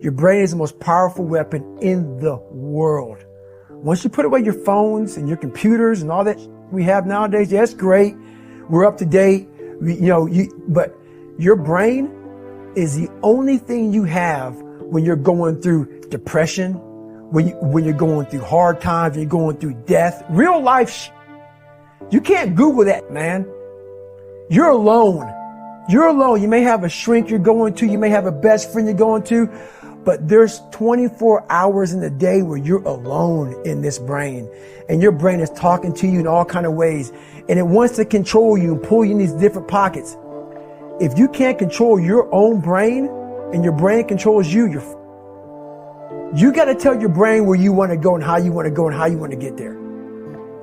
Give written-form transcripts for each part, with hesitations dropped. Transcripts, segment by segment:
Your brain is the most powerful weapon in the world. Once you put away your phones and your computers and all that we have nowadays, yeah, it's great. We're up to date. But your brain is the only thing you have when you're going through depression, when you're going through hard times, when you're going through death, real life. You can't Google that, man. You're alone. You're alone. You may have a shrink you're going to. You may have a best friend you're going to. But there's 24 hours in the day where you're alone in this brain. And your brain is talking to you in all kinds of ways. And it wants to control you and pull you in these different pockets. If you can't control your own brain and your brain controls you, you got to tell your brain where you want to go and how you want to go and how you want to get there.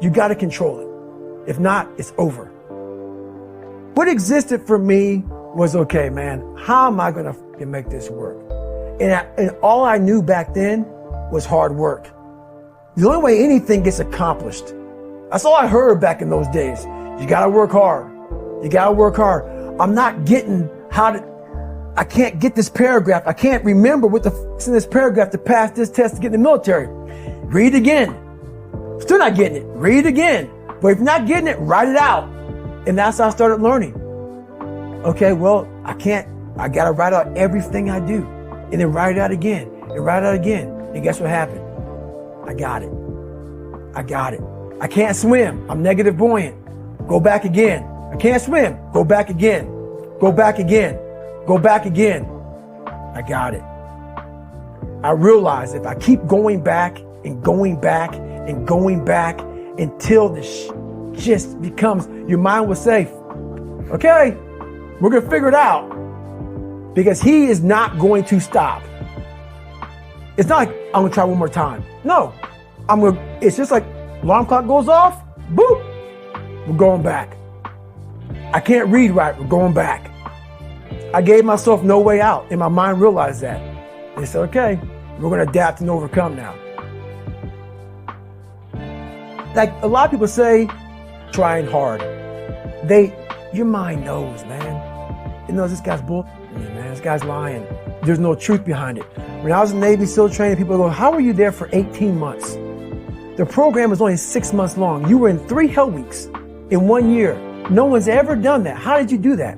You got to control it. If not, it's over. What existed for me was, okay, man, how am I going to make this work? And all I knew back then was hard work. The only way anything gets accomplished. That's all I heard back in those days. You got to work hard. You got to work hard. I'm not getting I can't get this paragraph. I can't remember what the f***'s in this paragraph to pass this test to get in the military. Read again. Still not getting it. Read again. But if you're not getting it, write it out. And that's how I started learning. Okay, well, I got to write out everything I do. And then write it out again. And write it out again. And guess what happened? I got it. I can't swim. I'm negative buoyant. Go back again. I can't swim. Go back again. Go back again. Go back again. I got it. I realized if I keep going back and going back and going back until this just becomes, your mind will say, okay, we're going to figure it out, because he is not going to stop. It's not like I'm going to try one more time. No, it's just like alarm clock goes off. Boop. We're going back. I can't read right. We're going back. I gave myself no way out, and my mind realized that. They said, okay, we're going to adapt and overcome now. Like a lot of people say, trying hard. Your mind knows, man. It knows this guy's bull. Man, this guy's lying. There's no truth behind it. When I was in Navy SEAL training, people go, how were you there for 18 months? The program was only 6 months long. You were in 3 hell weeks in 1 year. No one's ever done that. How did you do that?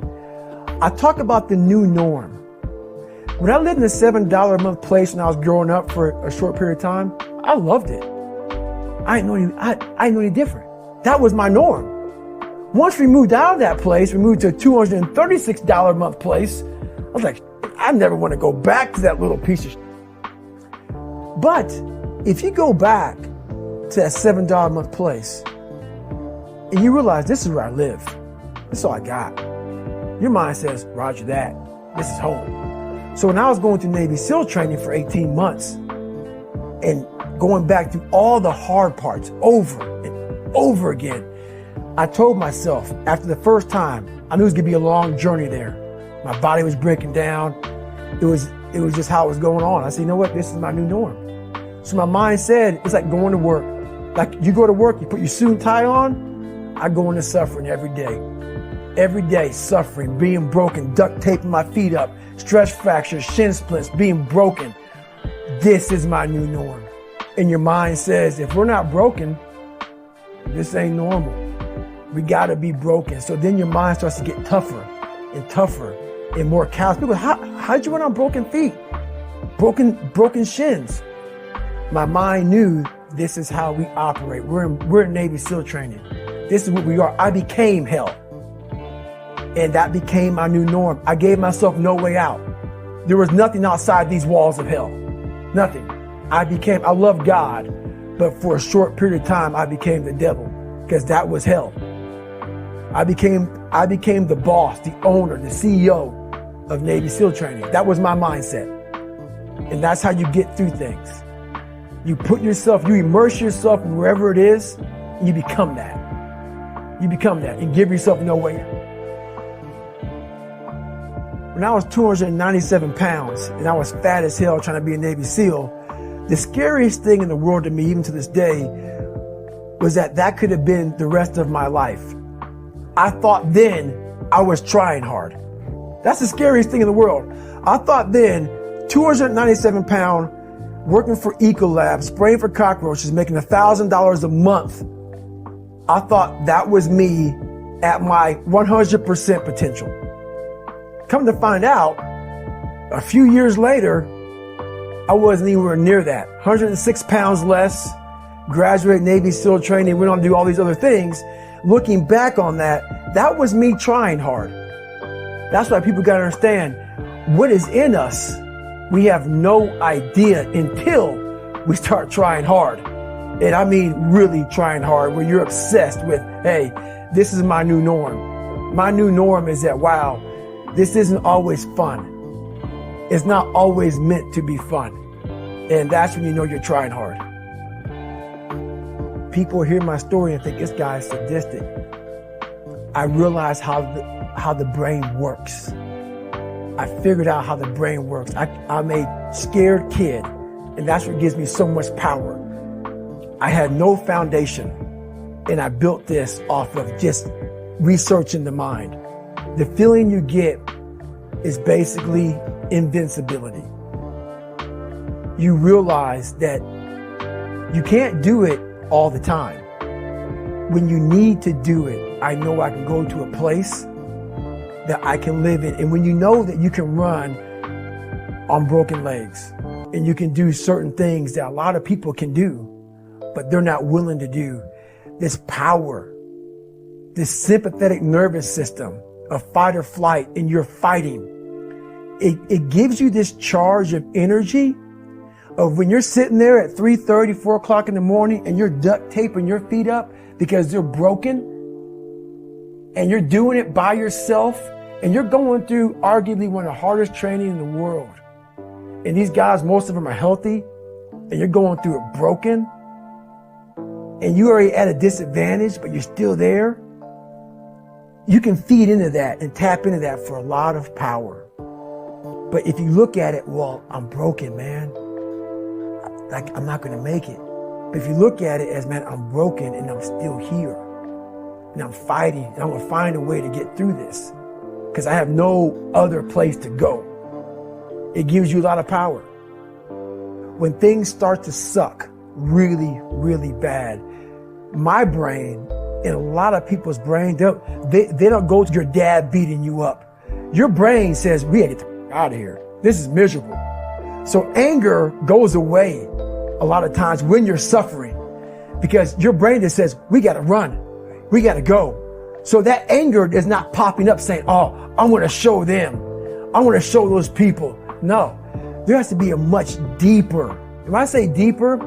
I talk about the new norm. When I lived in a $7 a month place when I was growing up for a short period of time, I loved it. I didn't know any different. That was my norm. Once we moved out of that place, we moved to a $236 a month place. I was like, I never want to go back to that little piece of shit. But if you go back to that $7 a month place and you realize this is where I live, this is all I got, your mind says, roger that, this is home. So when I was going through Navy SEAL training for 18 months and going back through all the hard parts over and over again, I told myself after the first time, I knew it was going to be a long journey there. My body was breaking down. It was just how it was going on. I said, you know what? This is my new norm. So my mind said, it's like going to work. Like you go to work, you put your suit and tie on. I go into suffering every day. Every day, suffering, being broken, duct taping my feet up, stress fractures, shin splints, being broken. This is my new norm. And your mind says, if we're not broken, this ain't normal. We got to be broken. So then your mind starts to get tougher and tougher and more callous. People, how did you run on broken feet? Broken shins. My mind knew this is how we operate. We're in Navy SEAL training. This is what we are. I became hell. And that became my new norm. I gave myself no way out. There was nothing outside these walls of hell. Nothing. I loved God, but for a short period of time, I became the devil, because that was hell. I became the boss, the owner, the CEO of Navy SEAL training. That was my mindset. And that's how you get through things. You immerse yourself in wherever it is, and you become that. You become that and give yourself no way out. When I was 297 pounds and I was fat as hell trying to be a Navy SEAL, the scariest thing in the world to me, even to this day, was that could have been the rest of my life. I thought then I was trying hard. That's the scariest thing in the world. I thought then 297 pound, working for Ecolab, spraying for cockroaches, making $1,000 a month. I thought that was me at my 100% potential. Come to find out, a few years later, I wasn't anywhere near that. 106 pounds less, graduated Navy SEAL training, went on to do all these other things. Looking back on that, that was me trying hard. That's why people got to understand what is in us. We have no idea until we start trying hard. And I mean really trying hard, where you're obsessed with, hey, this is my new norm. My new norm is that, wow, this isn't always fun. It's not always meant to be fun. And that's when you know you're trying hard. People hear my story and think this guy is sadistic. I realized how the brain works. I figured out how the brain works. I'm a scared kid, and that's what gives me so much power. I had no foundation, and I built this off of just researching the mind. The feeling you get is basically invincibility. You realize that you can't do it all the time. When you need to do it, I know I can go to a place that I can live in. And when you know that you can run on broken legs and you can do certain things that a lot of people can do, but they're not willing to do, this power, this sympathetic nervous system of fight or flight, and you're fighting, it gives you this charge of energy of when you're sitting there at 3:30, 4 o'clock in the morning and you're duct taping your feet up because they're broken, and you're doing it by yourself, and you're going through arguably one of the hardest training in the world. And these guys, most of them are healthy, and you're going through it broken, and you're already at a disadvantage, but you're still there. You can feed into that and tap into that for a lot of power. But if you look at it, well, I'm broken, man. Like, I'm not going to make it. But if you look at it as, man, I'm broken and I'm still here. And I'm fighting, and I'm going to find a way to get through this because I have no other place to go. It gives you a lot of power. When things start to suck really, really bad, my brain and a lot of people's brain, they don't go to your dad beating you up. Your brain says, we gotta get the out of here. This is miserable. So anger goes away a lot of times when you're suffering because your brain just says, we got to run. We got to go. So that anger is not popping up saying, oh, I want to show them. I want to show those people. No, there has to be a much deeper. When I say deeper,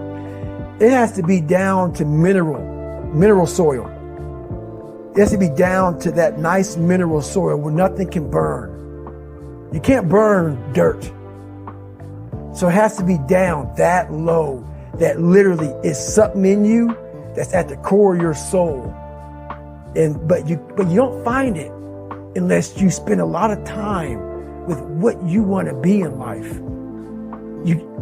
it has to be down to mineral soil. It has to be down to that nice mineral soil where nothing can burn. You can't burn dirt. So it has to be down that low, that literally is something in you that's at the core of your soul. But you don't find it unless you spend a lot of time with what you want to be in life.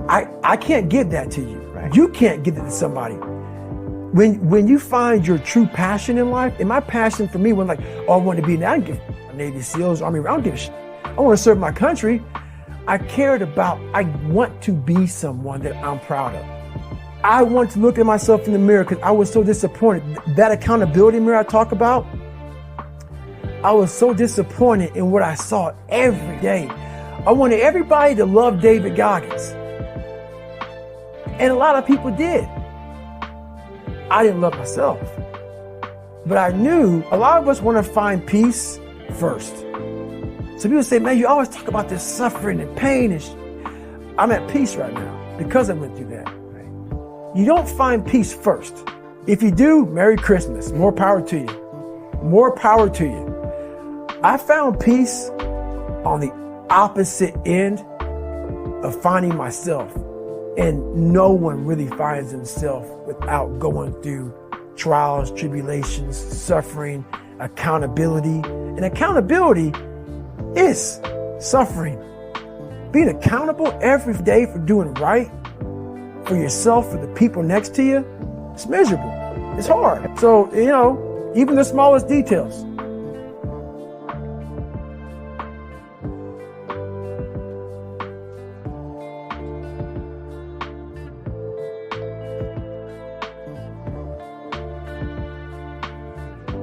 I can't give that to you. Right. You can't give it to somebody. When you find your true passion in life, and my passion for me was like, oh, I want to be, I don't give a Navy SEALs, Army, I don't give a shit. I want to serve my country. I want to be someone that I'm proud of. I want to look at myself in the mirror because I was so disappointed. That accountability mirror I talk about, I was so disappointed in what I saw every day. I wanted everybody to love David Goggins. And a lot of people did. I didn't love myself. But I knew a lot of us want to find peace first. So people say, man, you always talk about this suffering and pain. I'm at peace right now because I went through that. Right? You don't find peace first. If you do, Merry Christmas. More power to you. More power to you. I found peace on the opposite end of finding myself. And no one really finds himself without going through trials, tribulations, suffering, accountability. And accountability is suffering. Being accountable every day for doing right for yourself, for the people next to you, it's miserable. It's hard. So, even the smallest details.